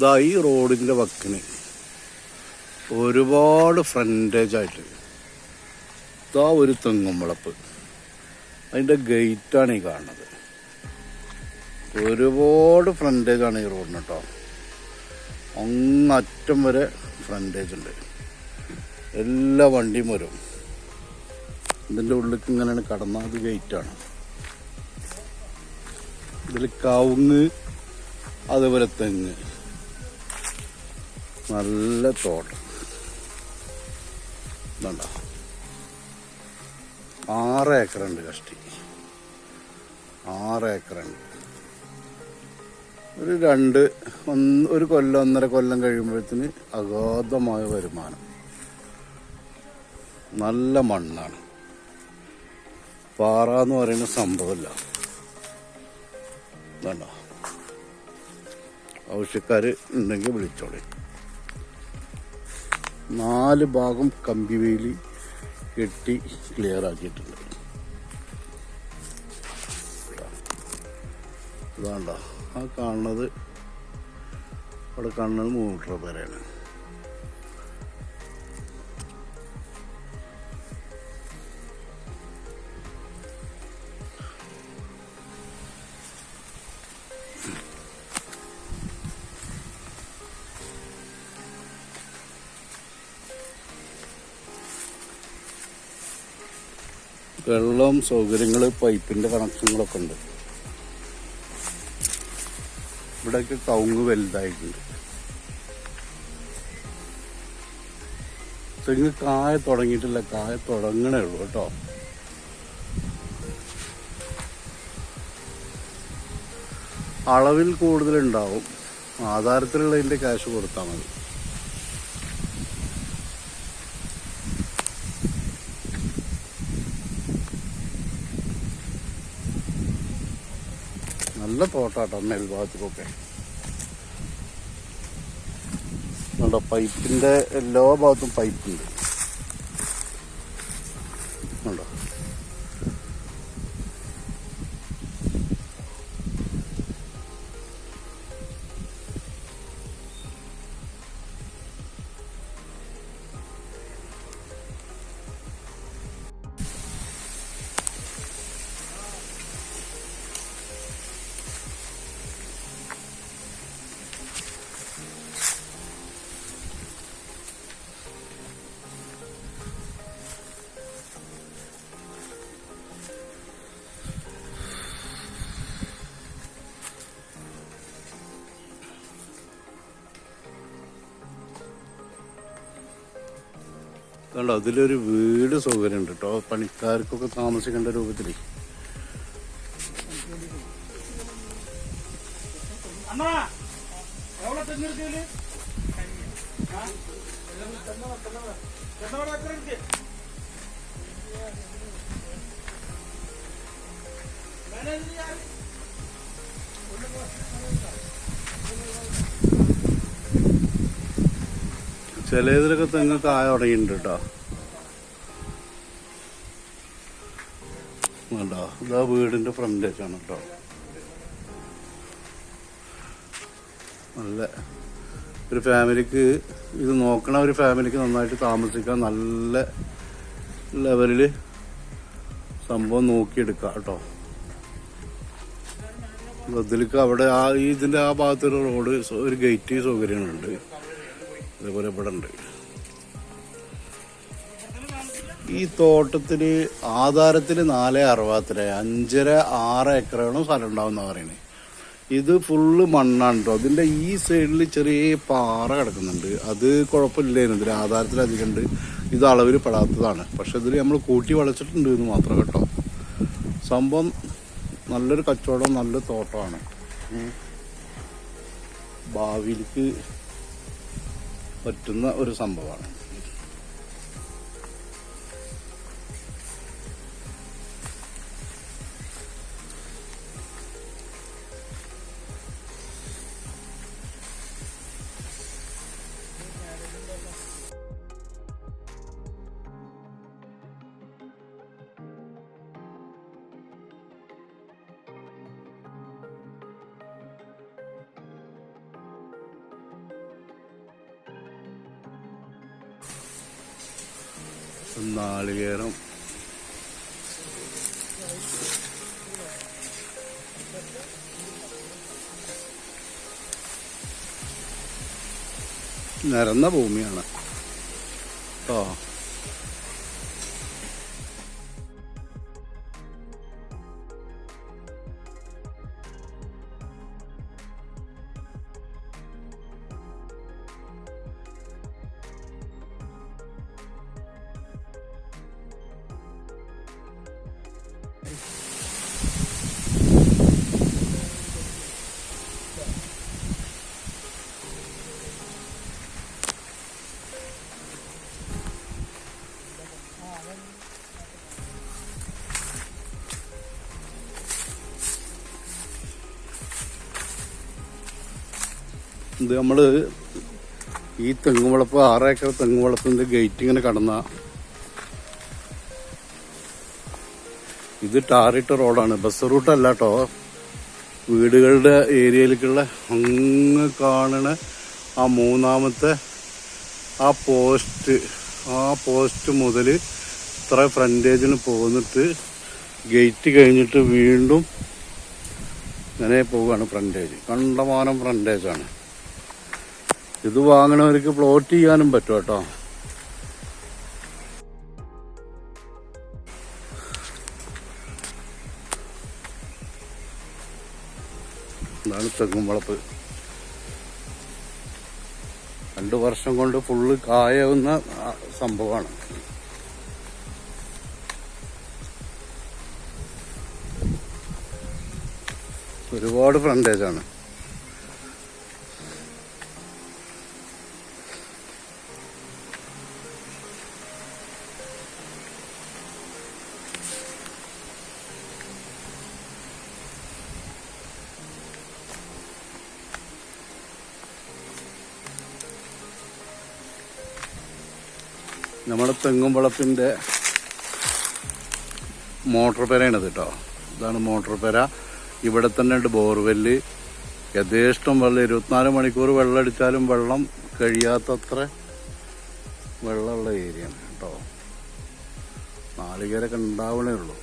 ഇതാ ഈ റോഡിൻ്റെ വക്കിന് ഒരുപാട് ഫ്രണ്ടേജ് ആയിട്ട് ഇതാ ഒരു തെങ്ങുംവളപ്പ്, അതിൻ്റെ ഗേറ്റാണ് ഈ കാണുന്നത്. ഒരുപാട് ഫ്രണ്ടേജാണ് ഈ റോഡിന് കേട്ടോ. അങ്ങറ്റം വരെ ഫ്രണ്ടേജ് ഉണ്ട്. എല്ലാ വണ്ടിയും വരും. ഇതിൻ്റെ ഉള്ളിലേക്ക് ഇങ്ങനെയാണ് കടന്നാൽ അത് ഗേറ്റാണ്. ഇതിൽ കവുങ്ങ്, അതേപോലെ തെങ്ങ്, നല്ല തോട്ടം. ഇതുണ്ടോ, 6 ഏക്കറുണ്ട് കഷ്ടി. 6 ഏക്കറുണ്ട്. ഒരു കൊല്ലം 1.5 കൊല്ലം കഴിയുമ്പോഴത്തേന് അഗാധമായ വരുമാനം. നല്ല മണ്ണാണ്. പാറ എന്ന് പറയുന്ന സംഭവമില്ല. വേണ്ട, ആവശ്യക്കാർ ഉണ്ടെങ്കിൽ വിളിച്ചോളെ. 4 ഭാഗം കമ്പി വേലി കെട്ടി ക്ലിയർ ആക്കിയിട്ടുണ്ട്. ഇതാണ്ടോ ആ കാണുന്നത്, അവിടെ കാണുന്നത് 3 മീറ്റർ വരെയാണ്. വെള്ളം, സൗകര്യങ്ങൾ, പൈപ്പിൻ്റെ കണക്ഷനുകളൊക്കെ ഉണ്ട്. ഇവിടെയൊക്കെ കവുങ്ങ് വലുതായിട്ടുണ്ട്. തെങ്ങ് കായ തുടങ്ങിയിട്ടില്ല, കായ തുടങ്ങണേ ഉള്ളൂ കേട്ടോ. അളവിൽ കൂടുതലുണ്ടാവും. ആധാരത്തിലുള്ളതിൻ്റെ ക്യാഷ് കൊടുത്താൽ മതി. നല്ല തോട്ടാട്ടോ മേൽഭാഗത്തേക്കൊക്കെ. ഉണ്ടോ, പൈപ്പിൻ്റെ എല്ലാ ഭാഗത്തും പൈപ്പുണ്ട്. ഉണ്ടോ, കണ്ടോ, അതിലൊരു വീട് സൗകര്യം ഉണ്ട് കേട്ടോ, പണിക്കാർക്കൊക്കെ താമസിക്കേണ്ട രൂപത്തിൽ. ചിലതിലൊക്കെ തെങ്ങ് കായ തുടങ്ങിയിട്ടുണ്ട് കേട്ടോ. വേണ്ട, ഇതാ വീടിൻ്റെ ഫ്രണ്ടേജാണ് കേട്ടോ. നല്ല ഒരു ഫാമിലിക്ക്, ഇത് നോക്കണ ഒരു ഫാമിലിക്ക് നന്നായിട്ട് താമസിക്കാൻ നല്ല ലെവലിൽ സംഭവം നോക്കിയെടുക്കാം കേട്ടോ. ഇതിലേക്ക് അവിടെ ഇതിൻ്റെ ആ ഭാഗത്തൊരു റോഡ്, ഒരു ഗേറ്റ് സൗകര്യങ്ങളുണ്ട്. അതേപോലെ ഇവിടെ ഉണ്ട്. ഈ തോട്ടത്തിൽ ആധാരത്തിൽ 4.63, 5.5-6 ഏക്കറാണ് സ്ഥലം ഉണ്ടാവുന്ന പറയുന്നത്. ഇത് ഫുള്ള് മണ്ണാണ് കേട്ടോ. അതിൻ്റെ ഈ സൈഡിൽ ചെറിയ പാറ കിടക്കുന്നുണ്ട്. അത് കുഴപ്പമില്ലായിരുന്നു, ഇതിൽ ആധാരത്തിലധികം ഉണ്ട്. ഇത് അളവിൽ പെടാത്തതാണ്. പക്ഷെ ഇതിൽ നമ്മൾ കൂട്ടി വളച്ചിട്ടുണ്ട് എന്ന് മാത്രം കേട്ടോ. സംഭവം നല്ലൊരു കച്ചവടം, നല്ല തോട്ടമാണ്. ഭാവിയിലേക്ക് പറ്റുന്ന ഒരു സംഭവമാണ്. നാളികേരം നിരന്ന ഭൂമിയാണ് കേട്ടോ. ഇത് നമ്മള് ഈ തെങ്ങുവളപ്പ് 6 ഏക്കർ തെങ്ങുവളപ്പിന്റെ ഗേറ്റ് ഇങ്ങനെ കടന്ന ഇത് ടാറിട്ട റോഡാണ്, ബസ് റൂട്ടല്ല കേട്ടോ. വീടുകളുടെ ഏരിയയിലേക്കുള്ള അങ്ങ് കാണണ ആ 3ാമത്തെ ആ പോസ്റ്റ് മുതൽ ഇത്ര ഫ്രണ്ടേജിന് പോന്നിട്ട് ഗേറ്റ് കഴിഞ്ഞിട്ട് വീണ്ടും ഇങ്ങനെ പോവുകയാണ്. ഫ്രണ്ടേജ് കണ്ടമാനം ഫ്രണ്ടേജാണ്. ഇത് വാങ്ങണവർക്ക് പ്ലോട്ട് ചെയ്യാനും പറ്റും കേട്ടോ. ഇതാണ് തെങ്ങുംവളപ്പ്. 2 വർഷം കൊണ്ട് ഫുള്ള് കായാവുന്ന സംഭവമാണ്. ഒരുപാട് ഫ്രണ്ടേജാണ്. നമ്മുടെ തെങ്ങുംവളപ്പിന്റെ മോട്ടോർ പെരയാണിത് കേട്ടോ. ഇതാണ് മോട്ടോർ പെര. ഇവിടെ തന്നെ ഉണ്ട് ബോർവെല്ല്. യഥേഷ്ടം വെള്ളം 24 മണിക്കൂർ വെള്ളം അടിച്ചാലും വെള്ളം കഴിയാത്തത്ര വെള്ളമുള്ള ഏരിയയാണ് കേട്ടോ. നാളികേരൊക്കെ ഉണ്ടാവണേ ഉള്ളൂ.